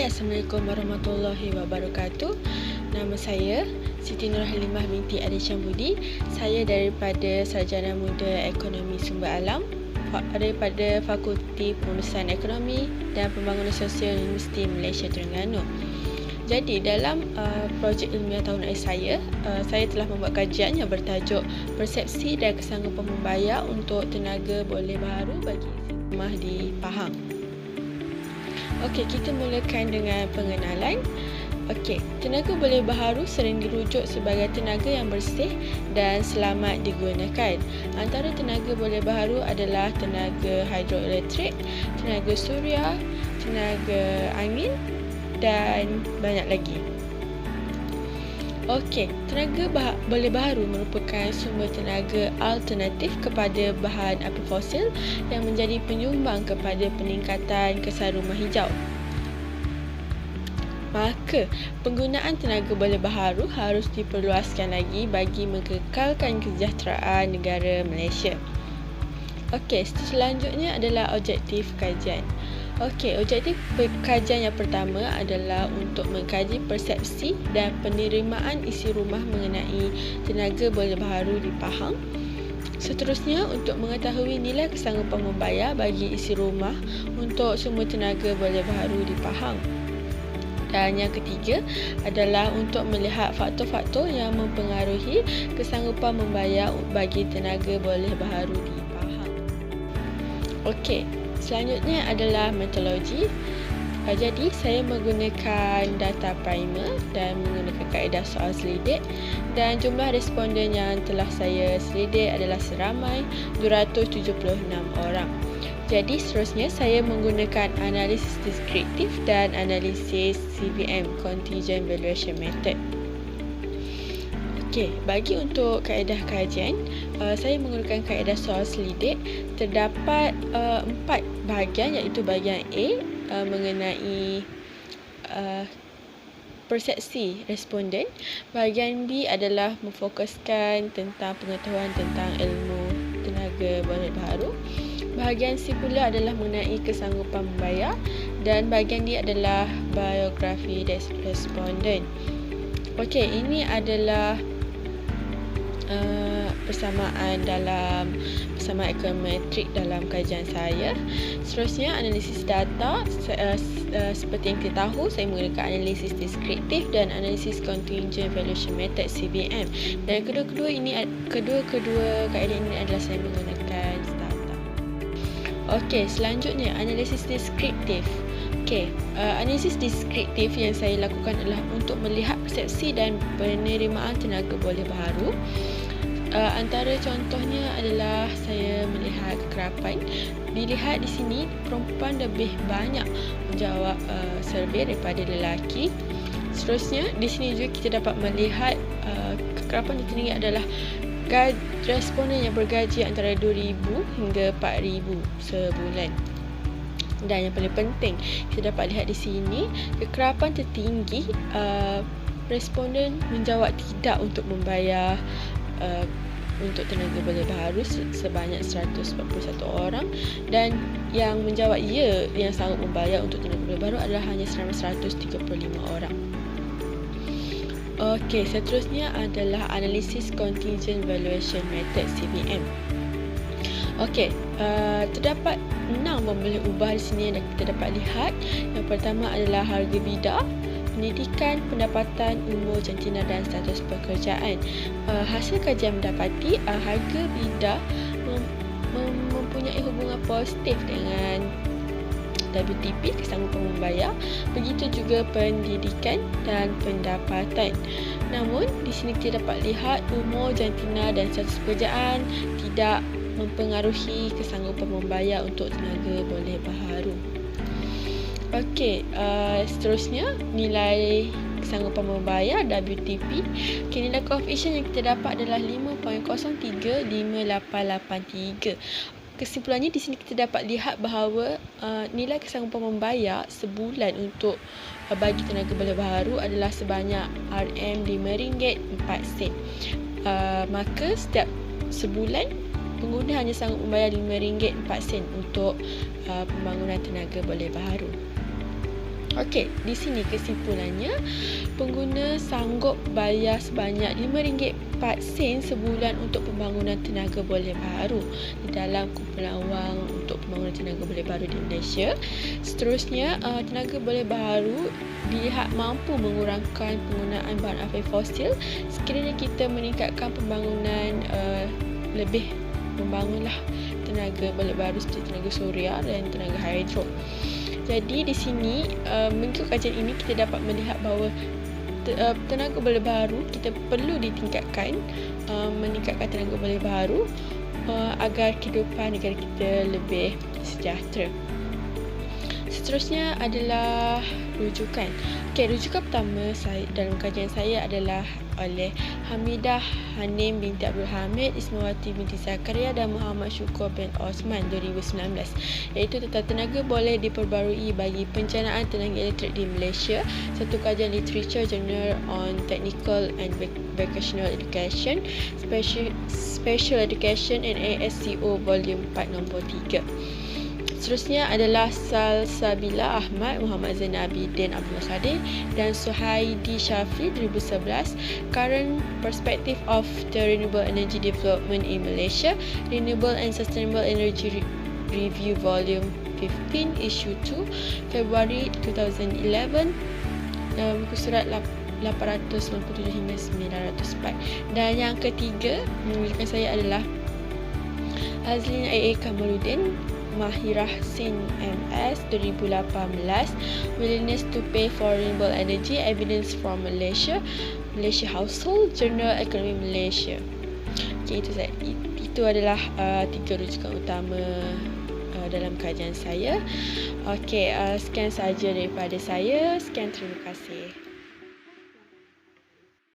Hai, Assalamualaikum warahmatullahi wabarakatuh. Nama saya Siti Nurhalimah binti Adi Syambudi. Saya daripada Sarjana Muda Ekonomi Sumber Alam daripada Fakulti Pengurusan Ekonomi dan Pembangunan Sosial Universiti Malaysia Terengganu. Jadi dalam projek ilmiah tahun akhir saya telah membuat kajian yang bertajuk Persepsi dan Kesanggupan Membayar untuk Tenaga Boleh Baharu bagi Rumah di Pahang. Okey, kita mulakan dengan pengenalan. Okey, tenaga boleh baharu sering dirujuk sebagai tenaga yang bersih dan selamat digunakan. Antara tenaga boleh baharu adalah tenaga hidroelektrik, tenaga suria, tenaga angin dan banyak lagi. Okey, tenaga boleh baharu merupakan sumber tenaga alternatif kepada bahan api fosil yang menjadi penyumbang kepada peningkatan kesan rumah hijau. Maka, penggunaan tenaga boleh baharu harus diperluaskan lagi bagi mengekalkan kesejahteraan negara Malaysia. Okey, selanjutnya adalah objektif kajian. Okey, objektif kajian yang pertama adalah untuk mengkaji persepsi dan penerimaan isi rumah mengenai tenaga boleh baharu di Pahang. Seterusnya, untuk mengetahui nilai kesanggupan membayar bagi isi rumah untuk semua tenaga boleh baharu di Pahang. Dan yang ketiga adalah untuk melihat faktor-faktor yang mempengaruhi kesanggupan membayar bagi tenaga boleh baharu di Pahang. Okey, selanjutnya adalah metodologi. Jadi, saya menggunakan data primer dan menggunakan kaedah soal selidik, dan jumlah responden yang telah saya selidik adalah seramai 276 orang. Jadi, seterusnya saya menggunakan analisis deskriptif dan analisis CVM, Contingent Valuation Method. Okey, bagi untuk kaedah kajian, saya menggunakan kaedah soal selidik. Terdapat 4 bahagian, iaitu bahagian A mengenai persepsi responden. Bahagian B adalah memfokuskan tentang pengetahuan tentang ilmu tenaga boleh baharu. Bahagian C pula adalah mengenai kesanggupan membayar, dan bahagian D adalah biografi responden. Okey, ini adalah persamaan ekonometrik dalam kajian saya. Seterusnya, analisis data. Seperti yang kita tahu, saya menggunakan analisis deskriptif dan analisis contingent valuation method CVM. Dan kedua-kedua kaedah ini adalah saya menggunakan data. Okey, selanjutnya analisis deskriptif. Okey, analisis deskriptif yang saya lakukan adalah untuk melihat persepsi dan penerimaan tenaga boleh baharu. Antara contohnya adalah saya melihat kekerapan. Dilihat di sini, perempuan lebih banyak menjawab survey daripada lelaki. Seterusnya, di sini juga kita dapat melihat kekerapan yang tertinggi adalah responden yang bergaji antara 2,000 hingga 4,000 sebulan. Dan yang paling penting, kita dapat lihat di sini, kekerapan tertinggi responden menjawab tidak untuk membayar untuk tenaga boleh baharu sebanyak 141 orang, dan yang menjawab ya, yang sanggup membayar untuk tenaga boleh baharu adalah hanya 135 orang. Okey, seterusnya adalah analisis contingent valuation method CVM. Okey, terdapat 6 pemilih ubah di sini yang kita dapat lihat. Yang pertama adalah harga bidar, pendidikan, pendapatan, umur, jantina dan status pekerjaan. Hasil kajian mendapati harga bidar mempunyai hubungan positif dengan WTP, kesanggupan membayar. Begitu juga pendidikan dan pendapatan. Namun, di sini kita dapat lihat umur, jantina dan status pekerjaan tidak mempengaruhi kesanggupan membayar untuk tenaga boleh baharu. Okey, seterusnya nilai kesanggupan membayar WTP. Nilai koefisien yang kita dapat adalah 5.035883. Kesimpulannya, di sini kita dapat lihat bahawa nilai kesanggupan membayar sebulan untuk bagi tenaga boleh baharu adalah sebanyak RM5.04. Maka setiap sebulan pengguna hanya sanggup membayar RM5.04 untuk pembangunan tenaga boleh baharu. Okey, di sini kesimpulannya, pengguna sanggup bayar sebanyak RM5.4 sebulan untuk pembangunan tenaga boleh baru di dalam kumpulan wang untuk pembangunan tenaga boleh baru di Malaysia. Seterusnya, tenaga boleh baru dilihat mampu mengurangkan penggunaan bahan api fosil sekiranya kita meningkatkan pembangunan lebih membangunlah tenaga boleh baru seperti tenaga suria dan tenaga hidro. Jadi di sini mengikut kajian ini kita dapat melihat bahawa tenaga boleh baru kita perlu ditingkatkan, meningkatkan tenaga boleh baru agar kehidupan negara kita lebih sejahtera. Seterusnya adalah rujukan. Rujukan pertama dalam kajian saya adalah oleh Hamidah Hanim binti Abdul Hamid, Ismawati binti Zakaria dan Muhammad Syukur bin Osman 2019, iaitu tentang tenaga boleh diperbarui bagi pencanaan tenaga elektrik di Malaysia. Satu kajian literature Journal on Technical and Vocational Education, Special Education and ASCO Volume 4 nombor 3. Seterusnya adalah Salsabila Ahmad, Muhammad Zainal Abidin Abdullah Sadin dan Suhaidi Syafi 2011, Current Perspective of the Renewable Energy Development in Malaysia, Renewable and Sustainable Energy Review Volume 15, Issue 2, Februari 2011, muka surat 897 hingga 904. Dan yang ketiga menunjukkan saya adalah Azlin A.A. Kamaluddin, Mahirah Sin MS 2018, Willingness to Pay for Renewable Energy, Evidence from Malaysia, Malaysia Household, Journal Economy Malaysia. Itu adalah 3 rujukan utama dalam kajian saya. Sekian sahaja daripada saya. Sekian, terima kasih.